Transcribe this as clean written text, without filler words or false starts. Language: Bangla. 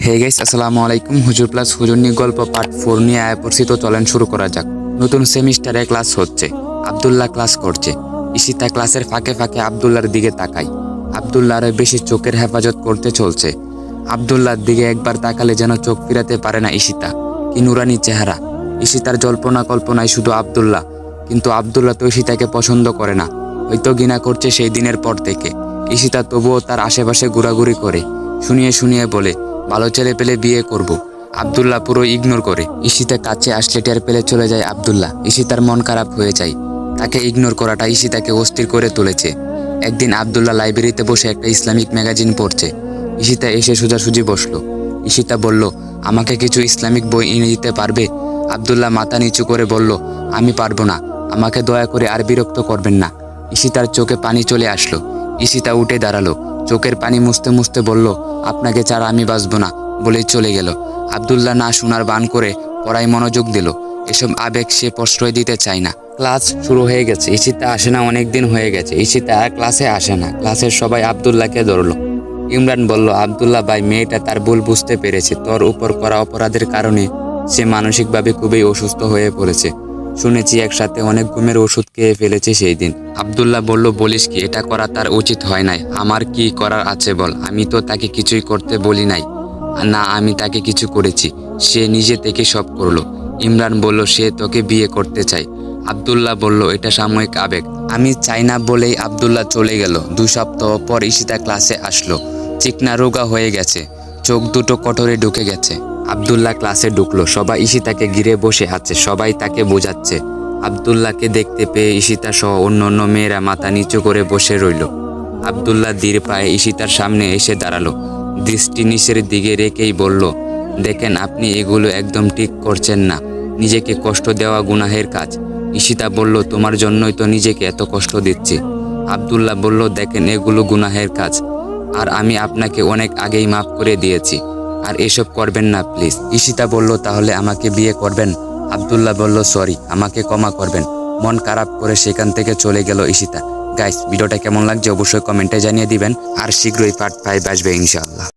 হে গাইস, আসসালামু আলাইকুম। হুজুর প্লাস হুজুর নিয়ে গল্প পার্ট 4 নিয়ে আয় পড়ছি, তো চলেন শুরু করা যাক। নতুন সেমিস্টারে ক্লাস হচ্ছে। আব্দুল্লাহ ক্লাস করছে। ঈশিতা ক্লাসের ফাঁকে ফাঁকে আব্দুল্লাহর দিকে তাকায়। আব্দুল্লাহ আরো বেশি চোখের হেফাজত করতে চলছে। আব্দুল্লাহর দিকে একবার তাকালে যেন চোখ ফিরাতে পারে না ঈশিতা। কি নুরানি চেহারা! ঈশিতার জল্পনা কল্পনায় শুধু আব্দুল্লাহ, কিন্তু আব্দুল্লাহ তো ঈশিতাকে পছন্দ করে না, হয়তো ঘৃণা করছে সেই দিনের পর থেকে। ঈশিতা তবুও তার আশেপাশে ঘোরাঘুরি করে, শুনিয়ে শুনিয়ে বলে, ভালো ছেলে পেলে বিয়ে করব। আব্দুল্লাহ পুরো ইগনোর করে। ঈশিতা কাছে আসলে টের পেলে চলে যায় আব্দুল্লাহ। ঈশিতার মন খারাপ হয়ে যায়। তাকে ইগনোর করাটা ঈশিতাকে অস্থির করে তুলেছে। একদিন আব্দুল্লাহ লাইব্রেরিতে বসে একটা ইসলামিক ম্যাগাজিন পড়ছে। ঈশিতা এসে সোজাসুজি বসলো। ঈশিতা বলল, আমাকে কিছু ইসলামিক বই এনে দিতে পারবে? আব্দুল্লাহ মাথা নিচু করে বলল, আমি পারবো না, আমাকে দয়া করে আর বিরক্ত করবেন না। ঈশিতার চোখে পানি চলে আসলো। ঈশিতা উঠে দাঁড়ালো, চোখের পানি মুছতে মুছতে বলল, আপনাকে ছাড়া আমি বাঁচব না, বলেই চলে গেল। আব্দুল্লাহ না শোনার বান করে পড়ায় মনোযোগ দিল। এসব আবেগ সে প্রশ্রয় দিতে চায় না। ক্লাস শুরু হয়ে গেছে। ঈশিতা আসে না, অনেক দিন হয়ে গেছে। ঈশিতা আর ক্লাসে আসে না। ক্লাসের সবাই আব্দুল্লাহকে ধরলো। ইমরান বলল, আব্দুল্লাহ ভাই, মেয়েটা তার ভুল বুঝতে পেরেছে। তোর উপর করা অপরাধের কারণে সে মানসিকভাবে খুবই অসুস্থ হয়ে পড়েছে। শুনেছি একসাথে অনেক ঘুমের ওষুধ খেয়ে ফেলেছে সেই দিন। আব্দুল্লাহ বলল, বলিস কি? এটা করা তার উচিত হয় নাই। আমার কি করার আছে বল? আমি তো তাকে কিছুই করতে বলি নাই। না, আমি তাকে কিছু করেছি, সে নিজে থেকে সব করলো। ইমরান বলল, সে তোকে বিয়ে করতে চায়। আব্দুল্লাহ বলল, এটা সাময়িক আবেগ। আমি চাই না বলেই আব্দুল্লাহ চলে গেল। 2 সপ্তাহ পর ঈশিতা ক্লাসে আসলো। চিকনা রোগা হয়ে গেছে, চোখ দুটো কটরে ঢুকে গেছে। আব্দুল্লাহ ক্লাসে ঢুকলো। সবাই ঈশিতাকে ঘিরে বসে আছে, সবাই তাকে বোঝাচ্ছে। আব্দুল্লাহকে দেখতে পেয়ে ঈশিতা সহ অন্য মেয়েরা মাথা নিচু করে বসে রইল। আব্দুল্লাহ ধীর পায়ে ঈশিতার সামনে এসে দাঁড়ালো। দৃষ্টি নিচের দিকে রেখেই বলল, দেখেন, আপনি এগুলো একদম ঠিক করছেন না। নিজেকে কষ্ট দেওয়া গুনাহের কাজ। ঈশিতা বলল, তোমার জন্যই তো নিজেকে এত কষ্ট দিচ্ছি। আব্দুল্লাহ বলল, দেখেন, এগুলো গুনাহের কাজ, আর আমি আপনাকে অনেক আগেই মাফ করে দিয়েছি, আর এসব করবেন না প্লিজ। ঈশিতা বলল, তাহলে আমাকে বিয়ে করবেন? আব্দুল্লাহ বলল, সরি, আমাকে ক্ষমা করবেন। মন খারাপ করে সেখান থেকে চলে গেল ঈশিতা। গাইস, ভিডিওটা কেমন লাগছে অবশ্যই কমেন্টে জানিয়ে দিবেন, আর শীঘ্রই পার্ট 5 আসবে ইনশাআল্লাহ।